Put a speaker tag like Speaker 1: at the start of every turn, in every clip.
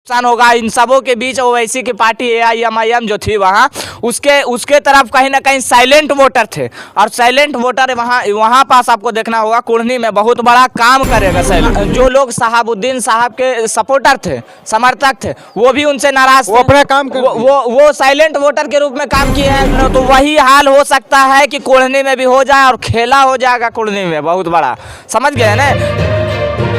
Speaker 1: नुकसान होगा इन सबों के बीच ओवैसी की पार्टी AIMIM जो थी वहाँ उसके तरफ कहीं ना कहीं साइलेंट वोटर थे और साइलेंट वोटर वहाँ पास आपको देखना होगा कुढ़नी में बहुत बड़ा काम करेगा साइलेंट। जो लोग शहाबुद्दीन साहब के सपोर्टर थे समर्थक थे वो भी उनसे नाराज थे,
Speaker 2: वो अपना काम कर
Speaker 1: वो साइलेंट वोटर के रूप में काम किए हैं। तो वही हाल हो सकता है कि कुढ़नी में भी हो जाए और खेला हो जाएगा कुढ़नी में बहुत बड़ा, समझ गए ना।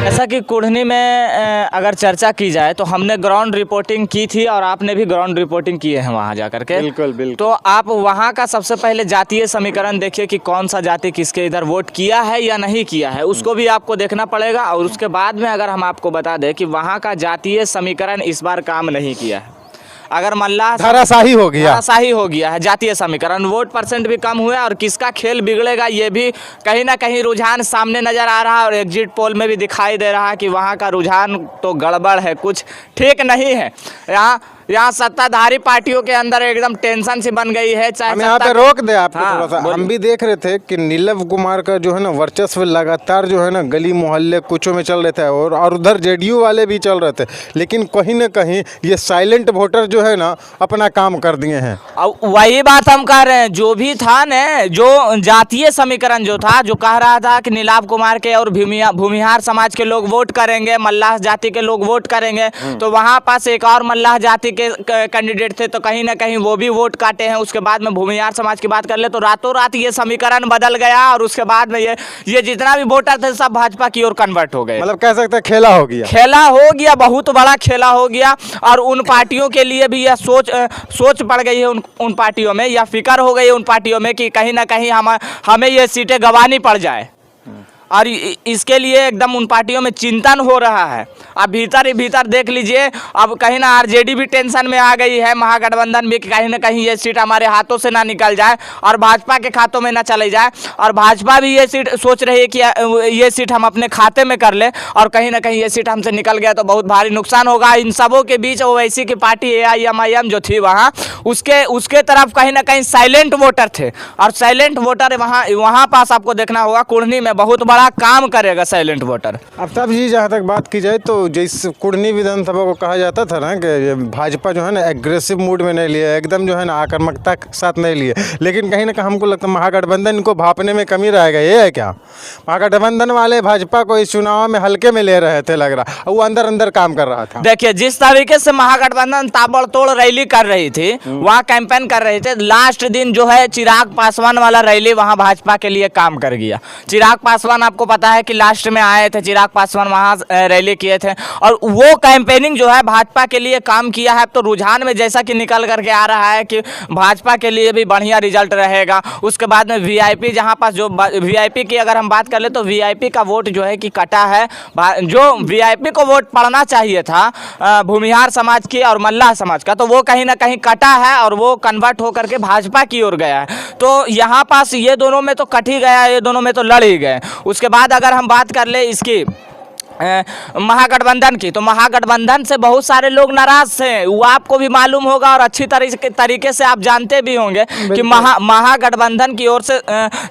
Speaker 1: ऐसा कि कुढ़नी में अगर चर्चा की जाए तो हमने ग्राउंड रिपोर्टिंग की थी और आपने भी ग्राउंड रिपोर्टिंग किए हैं वहाँ जा करके।
Speaker 2: बिल्कुल बिल्कुल।
Speaker 1: तो आप वहाँ का सबसे पहले जातीय समीकरण देखिए कि कौन सा जाति किसके इधर वोट किया है या नहीं किया है, उसको भी आपको देखना पड़ेगा। और उसके बाद में अगर हम आपको बता दें कि वहाँ का जातीय समीकरण इस बार काम नहीं किया है, अगर मल्लाह
Speaker 2: धाराशाही हो गया
Speaker 1: है जातीय समीकरण, वोट परसेंट भी कम हुआ और किसका खेल बिगड़ेगा ये भी कहीं ना कहीं रुझान सामने नजर आ रहा है। और एग्जिट पोल में भी दिखाई दे रहा है कि वहाँ का रुझान तो गड़बड़ है, कुछ ठीक नहीं है। यहाँ सत्ताधारी पार्टियों के अंदर एकदम टेंशन सी बन गई है। चाहे
Speaker 2: हम यहाँ पे रोक दे आपको थोड़ा सा,
Speaker 1: बोलिए।
Speaker 2: हम भी देख रहे थे कि नीलम कुमार का जो है ना वर्चस्व लगातार जो है ना गली मोहल्ले कुछों में चल रहे थे और उधर JDU वाले भी चल रहे थे, लेकिन कहीं ना कहीं ये साइलेंट वोटर जो है ना अपना काम कर दिए हैं।
Speaker 1: अब वही बात हम कह रहे हैं, जो भी था न, जो जातीय समीकरण जो था, जो कह रहा था कि नीलाभ कुमार के और भूमिहार समाज के लोग वोट करेंगे, मल्लाह जाति के लोग वोट करेंगे, तो वहाँ पास एक और मल्लाह जाति कैंडिडेट थे तो कहीं ना कहीं वो भी वोट काटे हैं। उसके बाद में भूमिहार समाज की बात कर ले तो रातों रात ये समीकरण बदल गया और उसके बाद में ये जितना भी वोटर थे सब भाजपा की ओर कन्वर्ट हो गए।
Speaker 2: मतलब कह सकते हैं खेला हो गया, बहुत बड़ा खेला हो गया। और उन पार्टियों के लिए भी यह सोच पड़ गई है उन पार्टियों में, या फिक्र हो गई है उन पार्टियों में कि कहीं ना कहीं हमें ये सीटें गंवानी पड़ जाए। और इसके लिए एकदम उन पार्टियों में चिंतन हो रहा है। अब भीतर ही भीतर देख लीजिए, अब कहीं ना RJD भी टेंशन में आ गई है, महागठबंधन भी, कहीं ना कहीं ये सीट हमारे हाथों से ना निकल जाए और भाजपा के खातों में ना चली जाए। और भाजपा भी ये सीट सोच रही है कि ये सीट हम अपने खाते में कर ले और कहीं ना कहीं ये सीट हमसे निकल गया तो बहुत भारी नुकसान होगा इन सबों के बीच। ओवैसी की पार्टी AIMIM जो थी वहाँ उसके तरफ कहीं ना कहीं साइलेंट वोटर थे और साइलेंट वोटर वहाँ पास आपको देखना होगा कुढ़नी में बहुत बड़ा काम करेगा साइलेंट वोटर। आफ्ताब जी, जहाँ तक बात की जाए तो जिस कुढ़नी विधानसभा को कहा जाता था ना कि भाजपा जो है ना एग्रेसिव मूड में नहीं लिए, एकदम जो है ना आक्रामकता के साथ नहीं लिए, लेकिन कहीं ना कहीं हमको लगता है महागठबंधन इनको भापने में कमी रहेगा। ये है क्या, महागठबंधन वाले भाजपा को इस चुनाव में हल्के में ले रहे थे लग रहा, वो अंदर अंदर काम कर रहा था।
Speaker 1: देखिए जिस तरीके से महागठबंधन ताबड़तोड़ रैली कर रही थी, वहाँ कैंपेन कर रहे थे, लास्ट दिन जो है चिराग पासवान वाला रैली वहाँ भाजपा के लिए काम कर गया। चिराग पासवान आपको पता है कि लास्ट में आए थे, चिराग पासवान वहाँ रैली किए थे और वो कैंपेनिंग जो है भाजपा के लिए काम किया है। तो रुझान में जैसा कि निकल करके आ रहा है कि भाजपा के लिए भी बढ़िया रिजल्ट रहेगा। उसके बाद में VIP, जहाँ पास जो VIP की अगर हम बात कर ले तो VIP का वोट जो है कि कटा है। जो VIP को वोट पड़ना चाहिए था भूमिहार समाज की और मल्लाह समाज का, तो वो कहीं ना कहीं कटा है और वो कन्वर्ट होकर के भाजपा की ओर गया है। तो यहाँ पास ये दोनों में तो कट ही गया, ये दोनों में तो लड़ ही गए। उसके बाद अगर हम बात कर ले इसकी महागठबंधन की, तो महागठबंधन से बहुत सारे लोग नाराज थे, वो आपको भी मालूम होगा और अच्छी तरीके से आप जानते भी होंगे कि महागठबंधन की ओर से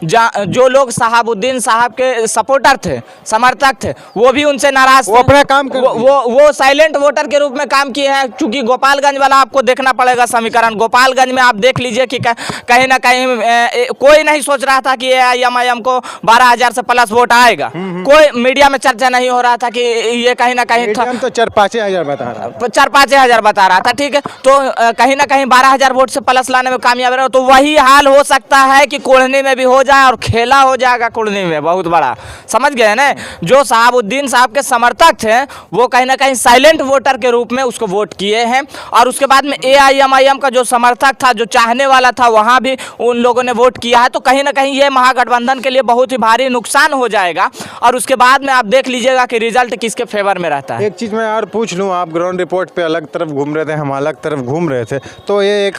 Speaker 1: जो लोग शहाबुद्दीन साहब के सपोर्टर थे समर्थक थे वो भी उनसे नाराज थे।
Speaker 2: वो अपना काम
Speaker 1: वो साइलेंट वोटर के रूप में काम किए हैं। क्योंकि गोपालगंज वाला आपको देखना पड़ेगा समीकरण, गोपालगंज में आप देख लीजिए कि कहीं ना कहीं कोई नहीं सोच रहा था कि AIMIM को 12,000 से प्लस वोट आएगा। कोई मीडिया में चर्चा नहीं हो रहा था कि ये कहीं ना कहीं
Speaker 2: तो 4-5 हजार बता रहा था,
Speaker 1: 4-5 हजार बता रहा था, ठीक है। तो कहीं ना कहीं 12,000 वोट से प्लस लाने में कामयाब रहा। तो वही हाल हो सकता है कि कुढ़नी में भी हो जाए और खेला हो जाएगा कुढ़नी में बहुत बड़ा, समझ गए ना। जो शहाबुद्दीन साहब के समर्थक थे वो कहीं ना कहीं साइलेंट वोटर के रूप में उसको वोट किए हैं। और उसके बाद में AIMIM का जो समर्थक था, जो चाहने वाला था, वहाँ भी उन लोगों ने वोट किया है। तो कहीं ना कहीं ये महागठबंधन के लिए बहुत ही भारी नुकसान हो जाएगा। और उसके बाद में आप देख लीजिएगा कि रिजल्ट किसके फेवर में रहता है।
Speaker 2: एक चीज़ मैं और पूछ लूँ, आप ग्राउंड रिपोर्ट पे अलग तरफ घूम रहे थे, हम अलग तरफ घूम रहे थे, तो ये एक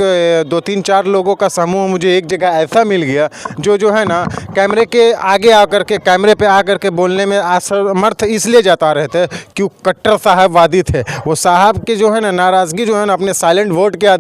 Speaker 2: 2-3-4 लोगों का समूह मुझे एक जगह ऐसा मिल गया जो है ना कैमरे के आगे आकर के, कैमरे पे आकर के बोलने में असमर्थ इसलिए जता रहे थे कि कट्टर साहबवादी थे। वो साहब की जो है ना नाराज़गी जो है ना अपने साइलेंट वोट के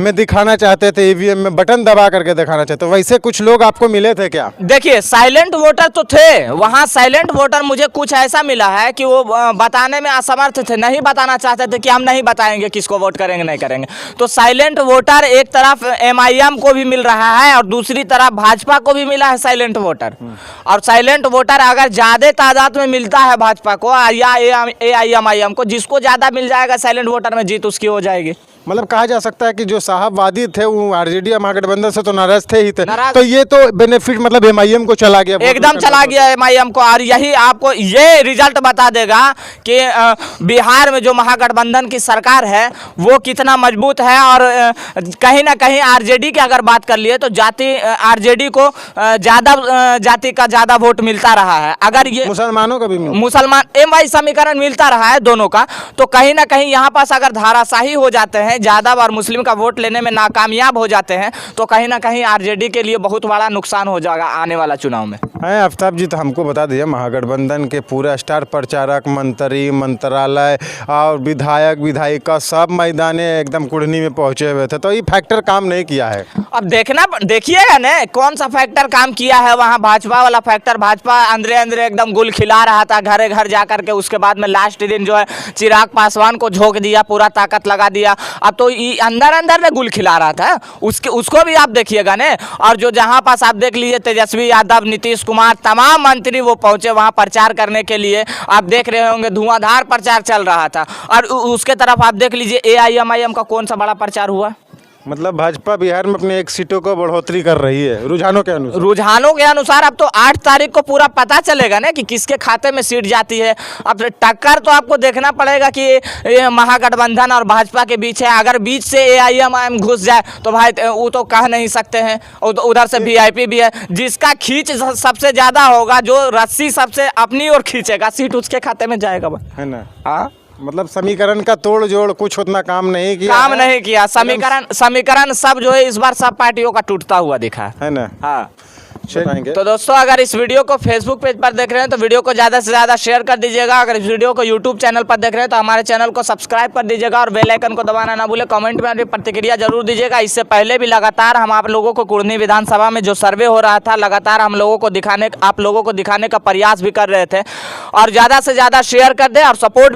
Speaker 2: में दिखाना चाहते थे, EVM में बटन दबा करके दिखाना चाहते। वैसे कुछ लोग आपको मिले थे क्या?
Speaker 1: देखिए साइलेंट वोटर तो थे वहाँ, साइलेंट वोटर मुझे कुछ ऐसा
Speaker 2: मिला है कि वो बताने में असमर्थ थे, नहीं बताना चाहते थे कि हम नहीं बताएंगे किसको वोट करेंगे नहीं करेंगे। तो साइलेंट वोटर एक तरफ MIM को भी मिल रहा है और दूसरी तरफ भाजपा को भी मिला है साइलेंट वोटर। और साइलेंट वोटर अगर ज़्यादा तादाद में मिलता है भाजपा को या AIMIM को, जिसको ज़्यादा मिल जाएगा साइलेंट वोटर में, जीत उसकी हो जाएगी।
Speaker 3: मतलब कहा जा सकता है कि जो साहबवादी थे वो RJD या महागठबंधन से तो नाराज थे ही थे,
Speaker 2: नाराज।
Speaker 3: तो ये तो बेनिफिट मतलब MIM को चला गया,
Speaker 2: एकदम चला गया MIM को। और यही आपको ये रिजल्ट बता देगा कि बिहार में जो महागठबंधन की सरकार है वो कितना मजबूत है। और कहीं ना कहीं RJD की अगर बात कर लिए तो RJD को ज़्यादा जाति का ज़्यादा वोट मिलता रहा है। अगर ये
Speaker 3: मुसलमानों का भी
Speaker 2: मुसलमान MY समीकरण मिलता रहा है दोनों का, तो कहीं ना कहीं यहाँ पास अगर धाराशाही हो जाते हैं, यादव और मुस्लिम का वोट लेने में नाकामयाब हो जाते हैं, तो कहीं ना कहीं RJD के लिए बहुत बड़ा नुकसान हो जाएगा आने वाला चुनाव में।
Speaker 3: हैं आफ्ताब जी, तो हमको बता दीजिए महागठबंधन के पूरा स्टार प्रचारक, मंत्री, मंत्रालय और विधायक विधायिका सब मैदान एकदम कुढ़नी में पहुंचे हुए थे, तो ये फैक्टर काम नहीं किया है।
Speaker 2: अब देखिएगा ना कौन सा फैक्टर काम किया है वहाँ। भाजपा वाला फैक्टर, भाजपा अंदर एकदम गुल खिला रहा था घरे घर जा करके। उसके बाद में लास्ट दिन जो है चिराग पासवान को झोंक दिया, पूरा ताकत लगा दिया। अब तो अंदर में गुल खिला रहा था, उसको भी आप देखिएगा ने। और जो जहाँ पास आप देख लीजिए तेजस्वी यादव, नीतीश कुमार, तमाम मंत्री वो पहुंचे वहाँ प्रचार करने के लिए। आप देख रहे होंगे धुआंधार प्रचार चल रहा था। और उसके तरफ आप देख लीजिए AIMIM का कौन सा बड़ा प्रचार हुआ।
Speaker 3: मतलब भाजपा बिहार में अपने एक सीटों को बढ़ोतरी कर रही है रुझानों के अनुसार।
Speaker 2: अब तो 8 तारीख को पूरा पता चलेगा ना कि किसके खाते में सीट जाती है। अब टक्कर तो आपको देखना पड़ेगा कि ये महागठबंधन और भाजपा के बीच है। अगर बीच से AIMIM घुस जाए तो भाई वो तो कह नहीं सकते हैं। उधर से VIP भी है, जिसका खींच सबसे ज़्यादा होगा, जो रस्सी सबसे अपनी ओर खींचेगा, सीट उसके खाते में जाएगा
Speaker 3: है ना।
Speaker 2: हाँ,
Speaker 3: मतलब समीकरण का तोड़ जोड़ कुछ उतना काम नहीं किया,
Speaker 2: समीकरण सब जो है इस बार सब पार्टियों का टूटता हुआ दिखा
Speaker 3: है ना।
Speaker 2: हाँ।
Speaker 3: बताएंगे
Speaker 2: तो दोस्तों अगर इस वीडियो को फेसबुक पेज पर देख रहे हैं तो वीडियो को ज़्यादा से ज़्यादा शेयर कर दीजिएगा। अगर इस वीडियो को यूट्यूब चैनल पर देख रहे हैं तो हमारे चैनल को सब्सक्राइब कर दीजिएगा और बेल आइकन को दबाना ना भूलें। कमेंट में अपनी प्रतिक्रिया जरूर दीजिएगा। इससे पहले भी लगातार हम आप लोगों को कुढ़नी विधानसभा में जो सर्वे हो रहा था, लगातार आप लोगों को दिखाने का प्रयास भी कर रहे थे। और ज़्यादा से ज़्यादा शेयर कर दें और सपोर्ट